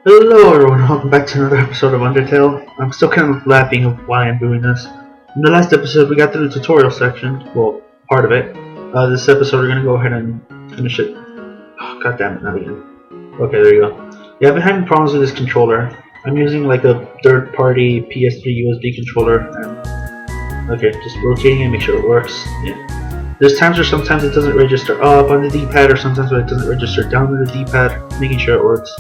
Hello everyone, welcome back to another episode of Undertale. I'm still kind of laughing of why I'm doing this. In the last episode we got through the tutorial section, well, part of it. This episode we're gonna go ahead and finish it. Oh, God damn it, not again. Okay, there you go. Yeah, I've been having problems with this controller. I'm using like a third-party PS3 USB controller, and okay, just rotating it, make sure it works. Yeah. There's times where sometimes it doesn't register up on the D-pad, or sometimes where it doesn't register down on the D-pad, making sure it works.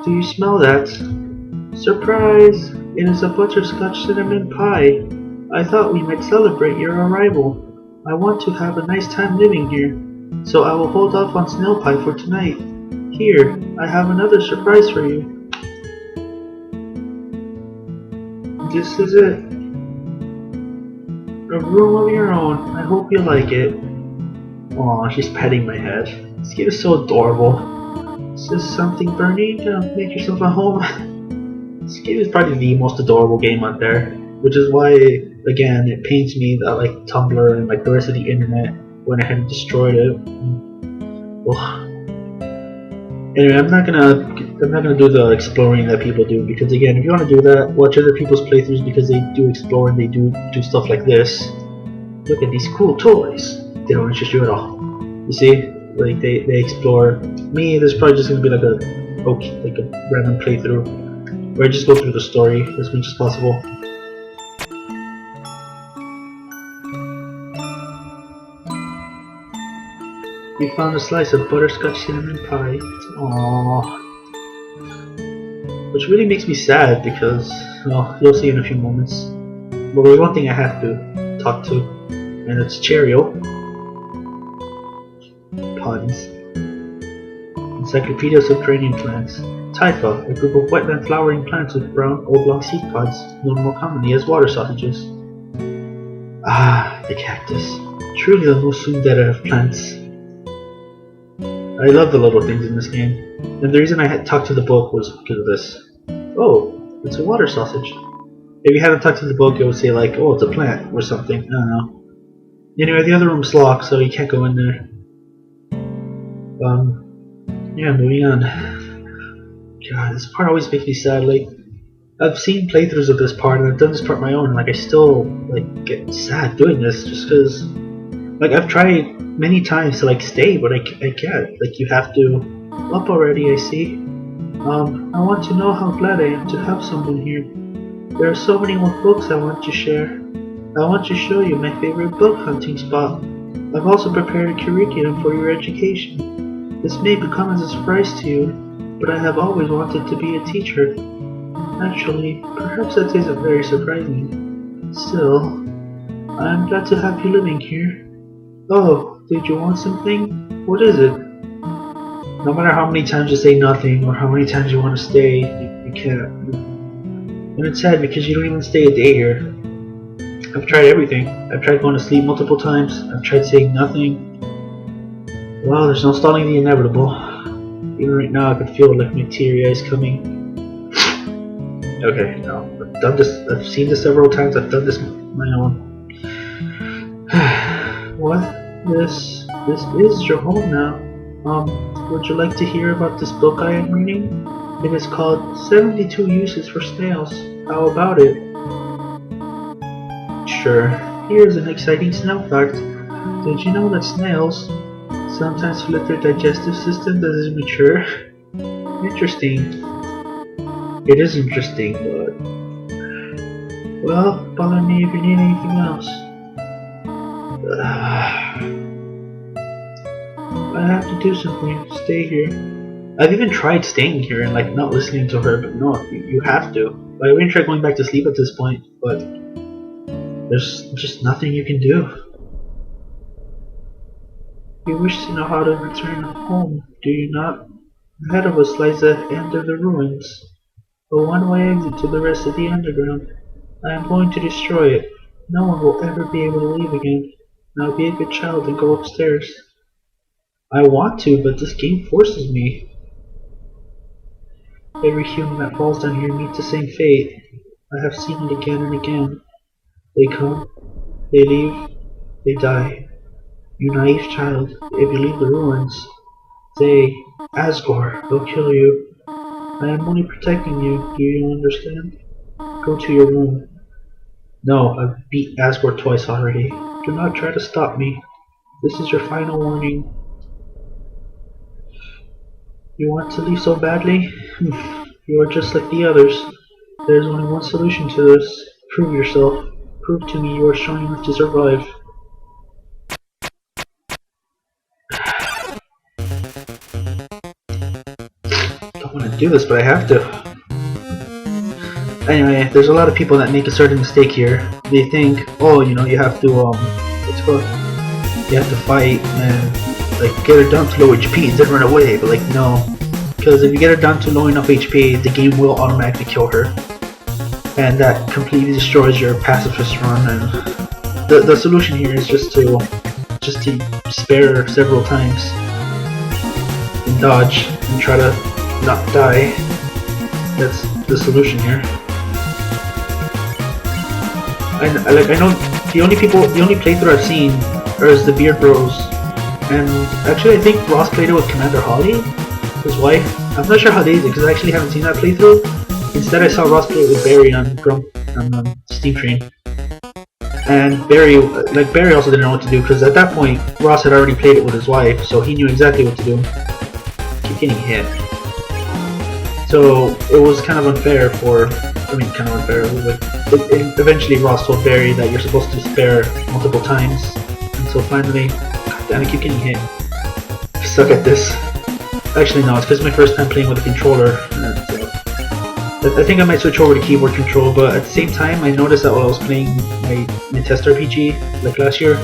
Do you smell that? Surprise! It is a butterscotch cinnamon pie. I thought we might celebrate your arrival. I want to have a nice time living here, so I will hold off on snail pie for tonight. Here, I have another surprise for you. This is it. A room of your own. I hope you like it. Aw, she's petting my head. This kid is so adorable. Is this something, Bernie? Make yourself at home. This game is probably the most adorable game out there, which is why, again, it pains me that like Tumblr and like the rest of the internet went ahead and destroyed it. Ugh. Anyway, I'm not gonna do the exploring that people do, because again, if you want to do that, watch other people's playthroughs, because they do explore and they do stuff like this. Look at these cool toys. They don't interest you at all. You see? Like they explore. Me, there's probably just gonna be like a random playthrough where I just go through the story as much as possible. We found a slice of butterscotch cinnamon pie. Aww. Which really makes me sad because, well, you'll see in a few moments. But there's one thing I have to talk to, and it's Cheerio. Puns. Encyclopedia of Subterranean Plants. Typha, a group of wetland flowering plants with brown oblong seed pods, known more commonly as water sausages. Ah, the cactus. Truly the most tsundere of plants. I love the little things in this game, and the reason I had talked to the book was because of this. Oh, it's a water sausage. If you hadn't talked to the book, it would say like, oh, it's a plant or something. I don't know. Anyway, the other room's locked, so you can't go in there. Yeah, moving on. God, this part always makes me sad. Like, I've seen playthroughs of this part, and I've done this part my own, and like I still like get sad doing this, just because like I've tried many times to like stay, but I can't. Like, you have to up already. I see. I want to know how glad I am to have someone here. There are so many more books I want to share. I want to show you my favorite book hunting spot. I've also prepared a curriculum for your education. This may become as a surprise to you, but I have always wanted to be a teacher. Actually, perhaps that isn't very surprising. Still, I am glad to have you living here. Oh, did you want something? What is it? No matter how many times you say nothing, or how many times you want to stay, you can't. And it's sad because you don't even stay a day here. I've tried everything. I've tried going to sleep multiple times. I've tried saying nothing. Well, there's no stalling the inevitable. Even right now, I can feel like my teary eyes coming. Okay, no, I've done this. I've seen this several times. I've done this on my own. What? This is your home now. Would you like to hear about this book I am reading? It is called 72 Uses for Snails. How about it? Sure. Here's an exciting snail fact. Did you know that snails sometimes flip their digestive system as they mature? Interesting. It is interesting, but... Well, bother me if you need anything else. I have to do something. Stay here. I've even tried staying here and like not listening to her, but no, you have to. I even tried going back to sleep at this point, but there's just nothing you can do. You wish to know how to return home, do you not? Ahead of us lies the end of the ruins, a one-way exit to the rest of the underground. I am going to destroy it. No one will ever be able to leave again. Now be a good child and go upstairs. I want to, but this game forces me. Every human that falls down here meets the same fate. I have seen it again and again. They come, they leave, they die. You naive child, if you leave the ruins, they, Asgore, will kill you. I am only protecting you. Do you understand? Go to your room. No, I've beat Asgore twice already. Do not try to stop me. This is your final warning. You want to leave so badly? You are just like the others. There is only one solution to this. Prove yourself. Prove to me you are strong enough to survive. I don't want to do this, but I have to. Anyway, there's a lot of people that make a certain mistake here. They think, oh, you know, you have to, what's it called? You have to fight and, like, get her down to low HP and then run away. But, like, no. Because if you get her down to low enough HP, the game will automatically kill her. And that completely destroys your pacifist run. And the solution here is just to spare her several times and dodge and try to not die. That's the solution here. I know the only playthrough I've seen is the Beard Bros, and actually I think Ross played it with Commander Holly, his wife. I'm not sure how they did because I actually haven't seen that playthrough. Instead, I saw Ross play it with Barry on Steam Train, and Barry also didn't know what to do because at that point Ross had already played it with his wife, so he knew exactly what to do. Keep getting hit. So it was kind of unfair kind of unfair. Eventually Ross told Barry that you're supposed to spare multiple times until finally, god damn, I keep getting hit. I suck at this. Actually no, it's because it's my first time playing with a controller. I think I might switch over to keyboard control, but at the same time I noticed that while I was playing my test RPG, like last year,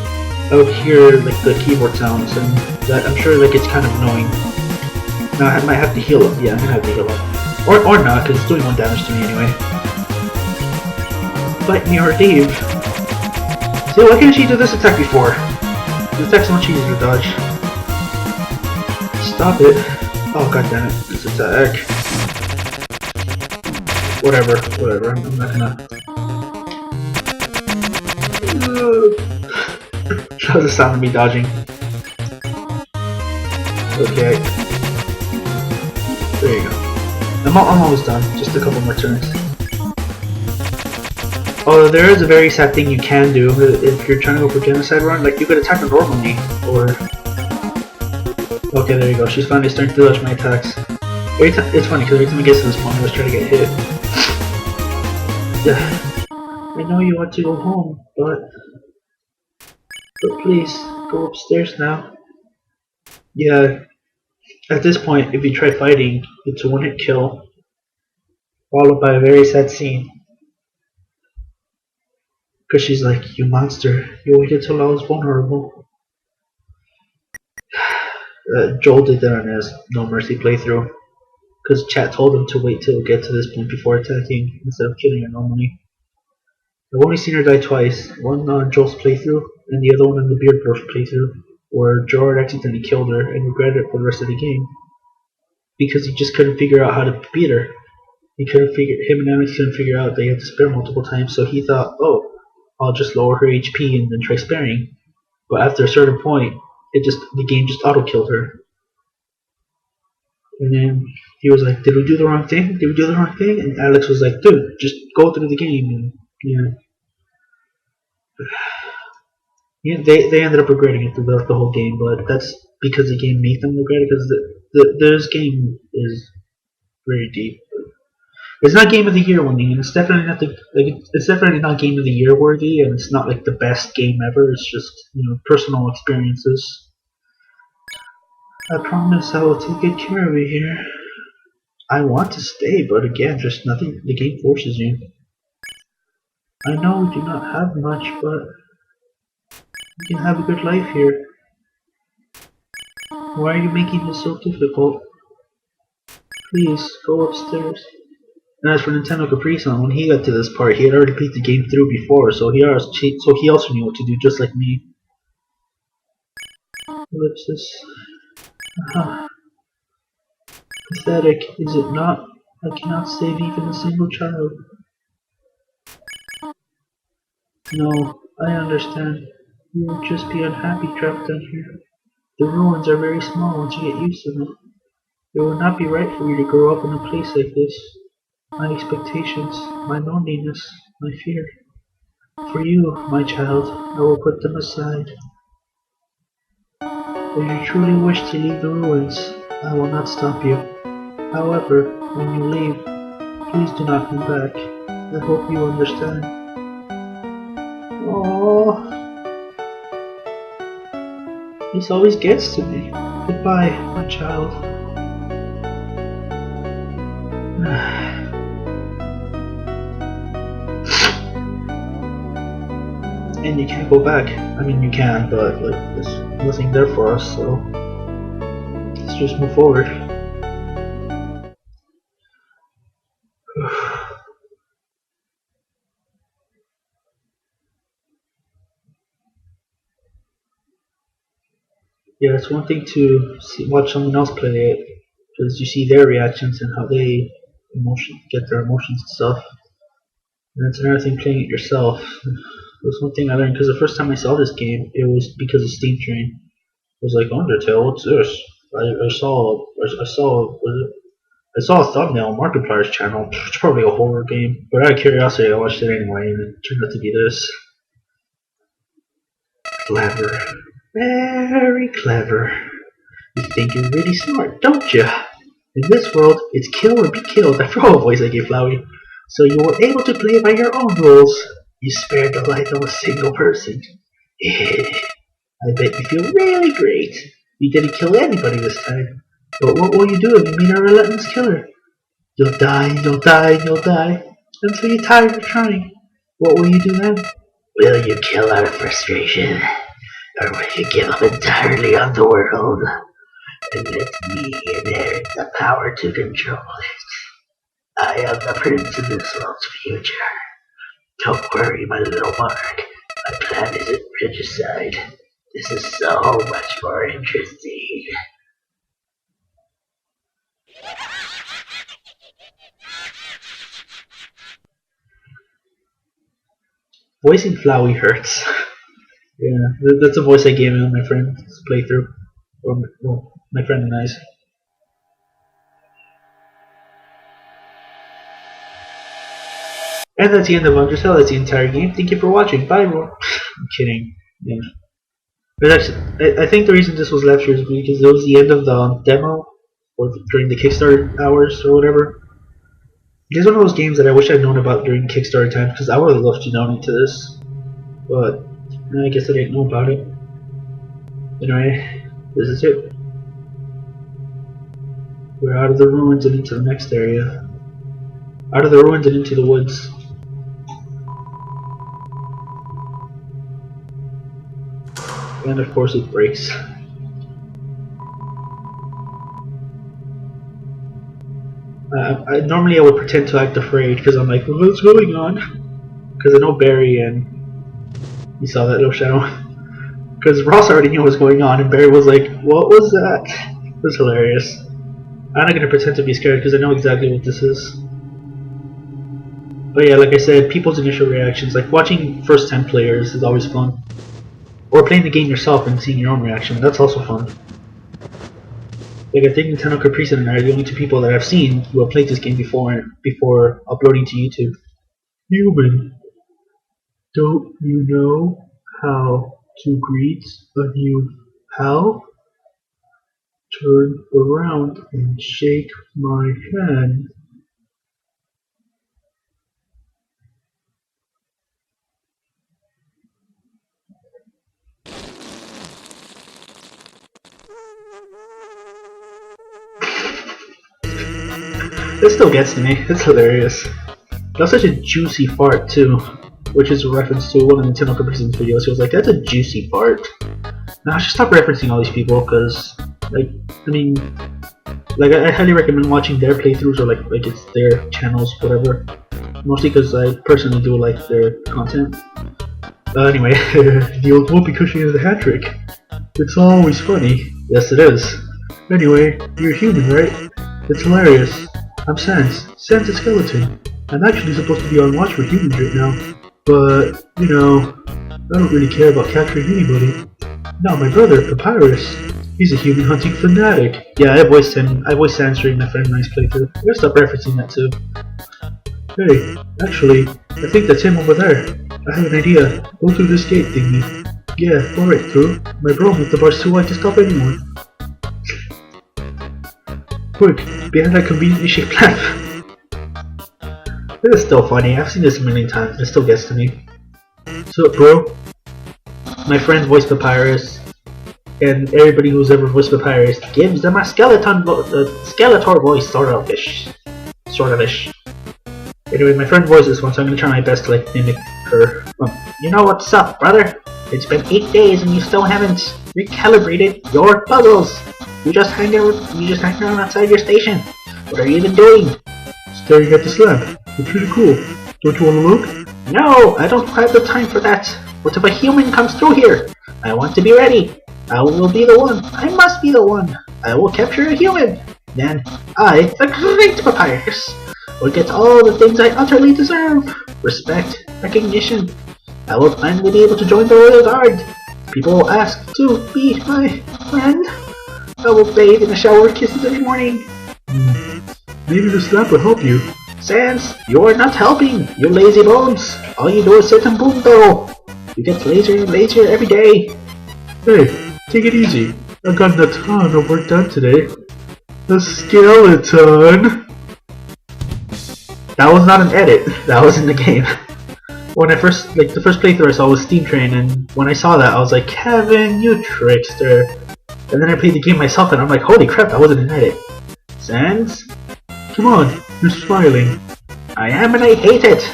I would hear like the keyboard sounds, and that I'm sure like it's kind of annoying. Now I might have to heal up. Yeah, I'm gonna have to heal up. Or not, because it's doing 1 damage to me anyway. Fight me or leave. See, why can't she do this attack before? The attack's much easier to dodge. Stop it. Oh god damn it, this attack. Whatever, I'm not gonna... That was the sound of me dodging. Okay. There you go. I'm almost done. Just a couple more turns. Oh, there is a very sad thing you can do if you're trying to go for genocide run. Like, you could attack her normally, or... Okay, there you go. She's finally starting to dodge my attacks. It's funny, because every time I get to this point, I was trying to get hit. I know you want to go home, but please, go upstairs now. Yeah, at this point, if you try fighting, it's a one-hit kill, followed by a very sad scene. Because she's like, you monster, you waited till I was vulnerable. Joel did that on his No Mercy playthrough. Because chat told him to wait till we get to this point before attacking, instead of killing her normally. I've only seen her die twice, one on Joel's playthrough, and the other one on the Beard Bros playthrough, where Joel accidentally killed her and regretted it for the rest of the game. Because he just couldn't figure out how to beat her. Him and Alex couldn't figure out they had to spare multiple times, so he thought, oh, I'll just lower her HP and then try sparing. But after a certain point, the game just auto-killed her. And then he was like, did we do the wrong thing? Did we do the wrong thing? And Alex was like, dude, just go through the game. And yeah, they ended up regretting it throughout the whole game, but that's because the game made them regret it, because this game is very deep. It's not Game of the Year winning, and it's definitely not it's definitely not Game of the Year worthy, and it's not like the best game ever. It's just, you know, personal experiences. I promise I will take good care of you here. I want to stay, but again, just nothing. The game forces you. I know we do not have much, but we can have a good life here. Why are you making this so difficult? Please, go upstairs. And as for Nintendo Capri-san, when he got to this part, he had already played the game through before, so he also knew what to do, just like me. Ellipsis. Aha. Pathetic, is it not? I cannot save even a single child. No, I understand. You will just be unhappy trapped down here. The ruins are very small once you get used to them. It would not be right for you to grow up in a place like this. My expectations, my loneliness, my fear. For you, my child, I will put them aside. If you truly wish to leave the ruins, I will not stop you. However, when you leave, please do not come back. I hope you understand. Oh, this always gets to me. Goodbye, my child. And you can't go back. I mean, you can, but like, there's nothing there for us, so let's just move forward. Yeah, it's one thing to watch someone else play it, because you see their reactions and how they get their emotions and stuff. And it's another thing playing it yourself. That's one thing I learned, because the first time I saw this game, it was because of Steam Train. It was like, Undertale, what's this? I saw a thumbnail on Markiplier's channel. It's probably a horror game, but out of curiosity, I watched it anyway, and it turned out to be this. Clever. Very clever. You think you're really smart, don't you? In this world, it's kill or be killed. I forgot what voice I gave Flowey. So you were able to play by your own rules. You spared the life of a single person. I bet you feel really great. You didn't kill anybody this time. But what will you do if you meet a relentless killer? You'll die, you'll die, you'll die, until you're tired of trying. What will you do then? Will you kill out of frustration? Or will you give up entirely on the world? And let me inherit the power to control it. I am the prince of this world's future. Don't worry, my little Mark. My plan isn't regicide. This is so much more interesting. Voicing Flowey hurts. Yeah, that's a voice I gave him on my friend's playthrough. Well, my friend and I's. And that's the end of Undertale. That's the entire game. Thank you for watching. Bye, everyone. I'm kidding. Yeah. But actually, I think the reason this was left here is because it was the end of the demo, or during the Kickstarter hours or whatever. This is one of those games that I wish I'd known about during Kickstarter time, because I would have loved to donate to this. But I guess I didn't know about it. Anyway, this is it. We're out of the ruins and into the next area. Out of the ruins and into the woods. And of course it breaks. Normally I would pretend to act afraid because I'm like, what's going on? Because I know Barry and you saw that little shadow. Because Ross already knew what was going on and Barry was like, what was that? It was hilarious. I'm not going to pretend to be scared because I know exactly what this is. But yeah, like I said, people's initial reactions, like watching first time players is always fun. Or playing the game yourself and seeing your own reaction, that's also fun. Like I think Nintendo Caprice and I are the only two people that I've seen who have played this game before uploading to YouTube. Human, don't you know how to greet a new pal? Turn around and shake my hand. This still gets to me. It's hilarious. That's such a juicy fart too, which is a reference to one of Nintendo Caprice's videos. He was like, "That's a juicy fart." Now I should stop referencing all these people because, like, I mean, like I highly recommend watching their playthroughs or like it's their channels, whatever. Mostly because I personally do like their content. Anyway, the old whoopee cushion is a hat trick. It's always funny. Yes, it is. Anyway, you're human, right? It's hilarious. I'm Sans. Sans a skeleton. I'm actually supposed to be on watch for humans right now. But, you know, I don't really care about capturing anybody. Now my brother, Papyrus, He's a human hunting fanatic. Yeah, I voiced him. I voiced Sans during my friend Nice playthrough. I'm gonna stop referencing that too. Hey, actually, I think that's him over there. I have an idea. Go through this gate thingy. Yeah, go right through. My bro with the bar's too wide to stop anyone. Quick, behind that conveniently shaped lamp. This is still funny. I've seen this a million times. It still gets to me. So, bro, my friend voiced Papyrus, and everybody who's ever voiced Papyrus gives them a Skeletor voice, sort of-ish. Anyway, my friend voiced this one, so I'm gonna try my best to like mimic her. You know what's up, brother? It's been 8 days and you still haven't recalibrated your puzzles. You just hang around outside your station. What are you even doing? Staring at this lamp. It's pretty cool. Don't you want to look? No, I don't have the time for that. What if a human comes through here? I want to be ready. I will be the one. I must be the one. I will capture a human. Then I, the great Papyrus, will get all the things I utterly deserve. Respect, recognition. I will finally be able to join the Royal Guard. People will ask to be my friend. I will bathe in a shower of kisses every morning. Maybe this lamp will help you. Sans, you are not helping, you lazy bones. All you do is sit and boom though. You get lazier and lazier every day. Hey, take it easy. I've gotten a ton of work done today. The skeleton. That was not an edit. That was in the game. When I first, the first playthrough I saw was Steam Train, and when I saw that, I was like, Kevin, you trickster. And then I played the game myself, and I'm like, holy crap, that wasn't an edit. Sans? Come on, you're smiling. I am, and I hate it.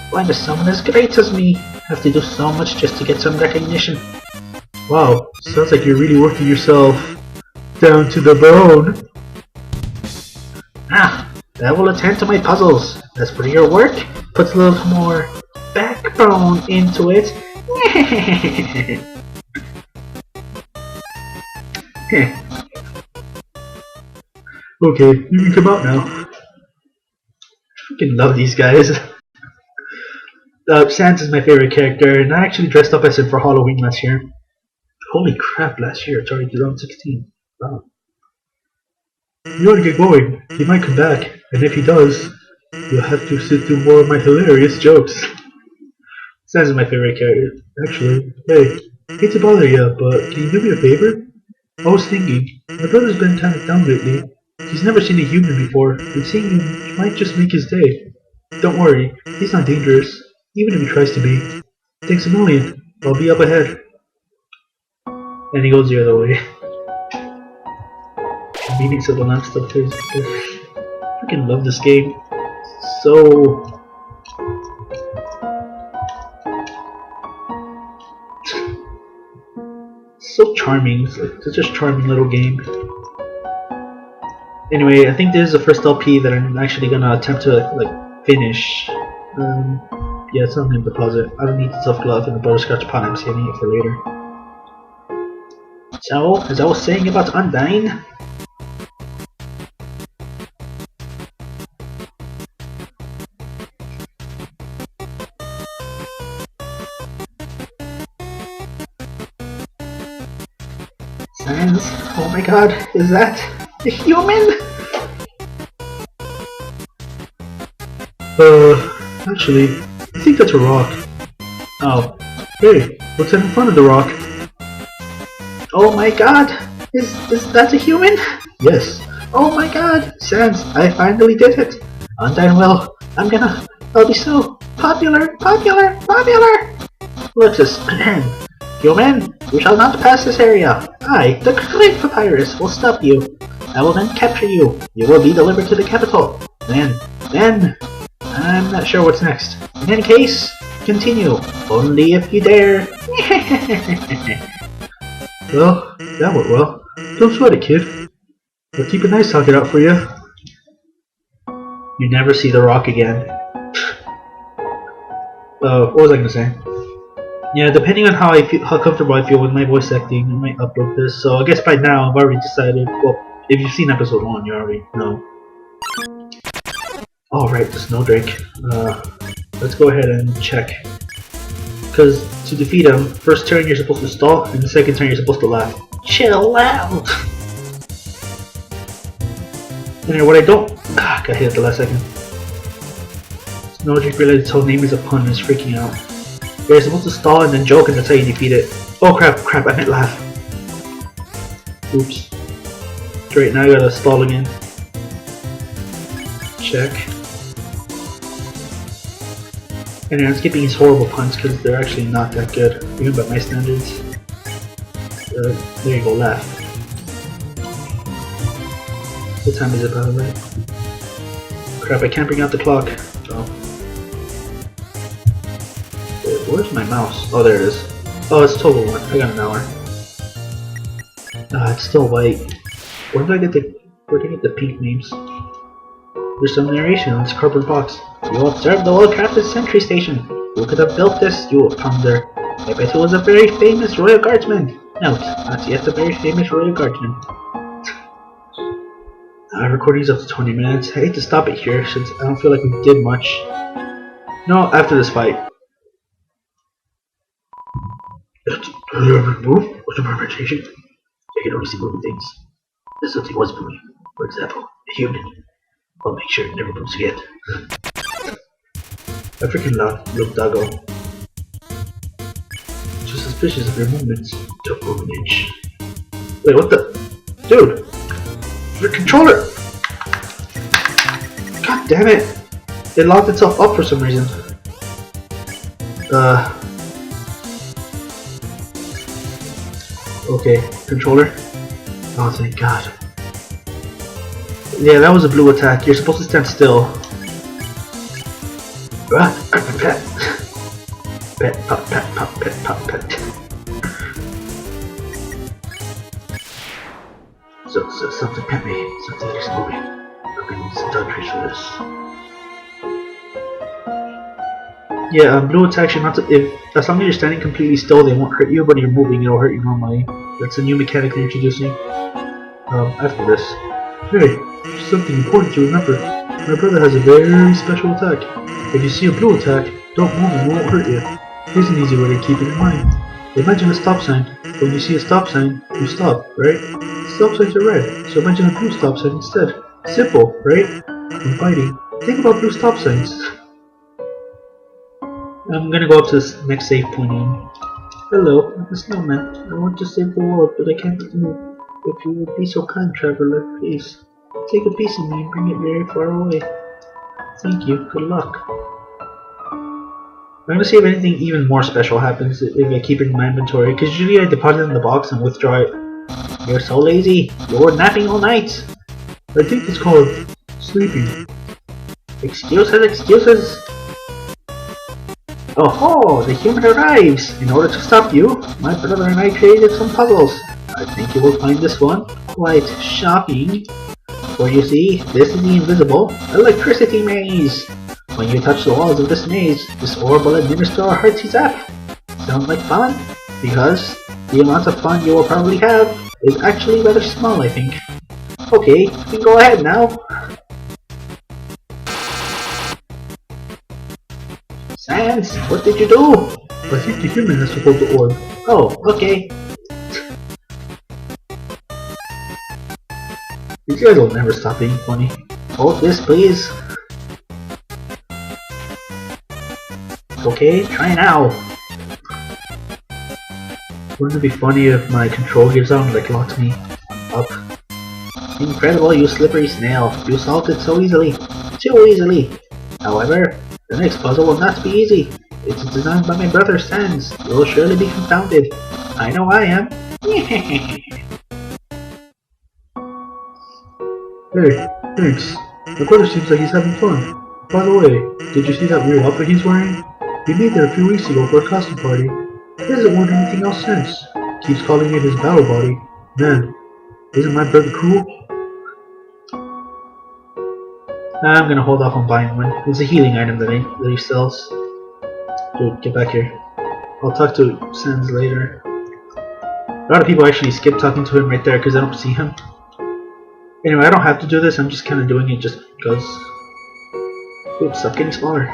Why does someone as great as me have to do so much just to get some recognition? Wow, sounds like you're really working yourself down to the bone. I will attend to my puzzles. As for your work, puts a little more backbone into it. Okay, you can come out now. I freaking love these guys. Sans is my favorite character, and I actually dressed up as him for Halloween last year. Holy crap, last year, it's already 2016. Wow. You ought to get going. He might come back, and if he does, you'll have to sit through more of my hilarious jokes. Sans is my favorite character. Actually, hey, hate to bother you, but can you do me a favor? I was thinking, my brother's been kind of down lately. He's never seen a human before, and seeing him might just make his day. Don't worry, he's not dangerous, even if he tries to be. Thanks a million. I'll be up ahead. And he goes the other way. Meeting someone else stuff too. I freaking love this game. So charming. It's like such a charming little game. Anyway, I think this is the first LP that I'm actually gonna attempt to finish. Yeah, it's not gonna deposit. I don't need the tough glove and the butterscotch pot. I'm saving it for later. So, as I was saying about Undyne. Sans, oh my god, is that a human? Actually, I think that's a rock. Oh, hey, what's in front of the rock? Oh my god, is that a human? Yes. Oh my god, Sans, I finally did it. Undyne will, I'll be so popular. Ellipsis, human, you shall not pass this area. I, the great Papyrus, will stop you. I will then capture you. You will be delivered to the capital. Then, I'm not sure what's next. In any case, continue. Only if you dare. Well, that went well. Don't sweat it, kid. I'll keep a nice socket out for you. You never see the rock again. What was I gonna say? Yeah, depending on how comfortable I feel with my voice acting, I might upload this. So I guess by now I've already decided. Well, if you've seen episode 1, you already know. Oh right, the snow drake. Let's go ahead and check. Because to defeat him, first turn you're supposed to stall, and the second turn you're supposed to laugh. Chill out! And what I don't... got hit at the last second. No drink related to name is a pun and is freaking out. You're supposed to stall and then joke, and that's how you defeat it. Oh crap, I meant laugh. Oops. Great, now I gotta stall again. Check. And I'm skipping his horrible puns because they're actually not that good, even by my standards. There you go, laugh. What time is it, by the way? Crap, I can't bring out the clock. Oh. Where's my mouse? Oh, there it is. Oh, it's total 1. I got an hour. Ah, it's still white. Where did I get the pink names? There's some narration on this cardboard box. You observed the well-crafted sentry station. Who could have built this, you ponder? I bet it was a very famous royal guardsman. Note, not yet a very famous royal guardsman. Recording's up to 20 minutes. I hate to stop it here since I don't feel like we did much. No, after this fight. Move? What's the preparation? I can only see moving things. This something was moving. For example, a human. I'll make sure it never moves again. I freaking love Doggo. Just suspicious of your movements. Don't move an inch. Wait, what the? Dude! Your controller! God damn it! It locked itself up for some reason. Okay, controller. Oh, thank God. Yeah, that was a blue attack. You're supposed to stand still. Pet. Pet, pop, pet, pop, pet, pop, pet. So something pet me. Something is moving. I'm gonna need some doctors for this. Yeah, blue attacks you not to. As long as you're standing completely still, they won't hurt you, but if you're moving, it'll hurt you normally. That's a new mechanic they're introducing. After this. Hey, something important to remember. My brother has a very special attack. If you see a blue attack, don't move and it won't hurt you. Here's an easy way to keep it in mind. Imagine a stop sign. When you see a stop sign, you stop, right? Stop signs are red, so imagine a blue stop sign instead. Simple, right? When fighting, think about blue stop signs. I'm gonna go up to this next save point in. Hello, I'm a snowman. I want to save the world, but I can't move. If you would be so kind, traveler, please. Take a piece of me and bring it very far away. Thank you, good luck. I'm gonna see if anything even more special happens if I keep it in my inventory, because usually I deposit it in the box and withdraw it. You're so lazy. You were napping all night. I think it's called sleeping. Excuses, excuses. Oh ho! The human arrives! In order to stop you, my brother and I created some puzzles. I think you will find this one quite shocking. For you see, this is the invisible electricity maze. When you touch the walls of this maze, this orb will administer a hearty zap. Sound like fun? Because the amount of fun you will probably have is actually rather small, I think. Okay, you can go ahead now. Sans, what did you do? I think the human has to hold the orb. Oh, okay. These guys will never stop being funny. Hold this, please. Okay, try now. Wouldn't it be funny if my control gives out and like locks me up? Incredible, you slippery snail. You solved it so easily. Too easily. However, the next puzzle will not be easy. It's designed by my brother Sans. You will surely be confounded. I know I am. Hey, thanks. My brother seems like he's having fun. By the way, did you see that weird outfit he's wearing? He made that a few weeks ago for a costume party. He hasn't worn anything else since. Keeps calling it his battle body. Man, isn't my brother cool? I'm gonna hold off on buying one. It's a healing item that he sells. Dude, get back here. I'll talk to Sans later. A lot of people actually skip talking to him right there because I don't see him. Anyway, I don't have to do this, I'm just kind of doing it just because. Oops, stop getting smaller.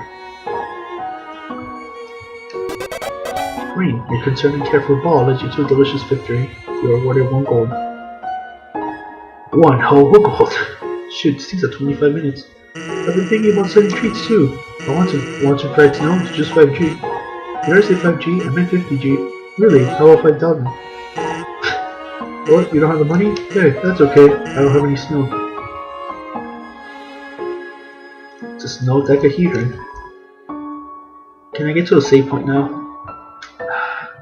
Rain, your concerned and careful ball led you to a delicious victory. You are awarded 1 gold. 1 whole gold! Shoot, these are 25 minutes. I've been thinking about sending treats too. I want to try to know to just 5G. Did I say 5G? I meant 50G. Really? How about 5,000? What? You don't have the money? Hey, that's okay. I don't have any snow. It's a snow decahedrant. Can I get to a save point now?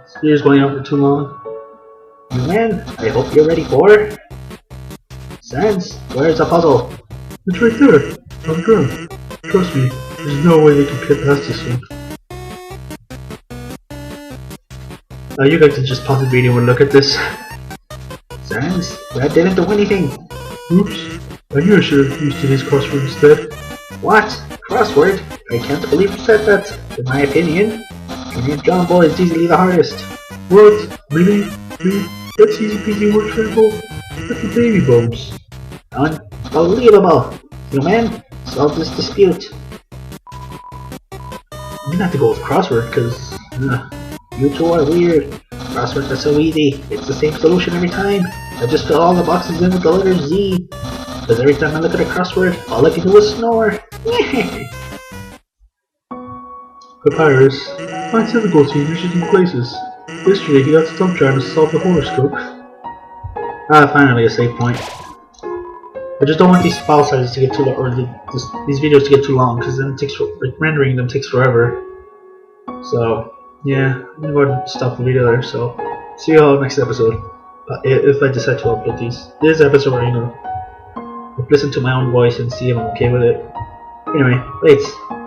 This video's going on for too long. You win. I hope you're ready for... Sans, where's the puzzle? It's right there, on the ground. Trust me, there's no way they can get past this one. You guys can just pause the video and look at this. Sans, that didn't do anything. Oops, I knew I should have used today's crossword instead. What? Crossword? I can't believe you said that. In my opinion, Junior John Boy is easily the hardest. What? Really? Me? That's easy peasy work triple. That's the baby bumps. Unbelievable! Human, solve this dispute. I'm gonna have to go with crossword because you two are weird. Crosswords are so easy. It's the same solution every time. I just fill all the boxes in with the letter Z. Because every time I look at a crossword, all I can do is snore. Papyrus, find 7 gold signatures in places. Yesterday he got stumped trying to solve the horoscope. Finally a save point. I just don't want these file sizes to get too long, or these videos to get too long, because then it takes rendering them takes forever. So yeah, I'm gonna go ahead and stop the video there. So see you all next episode. If I decide to upload these, this episode where listen to my own voice and see if I'm okay with it. Anyway, thanks.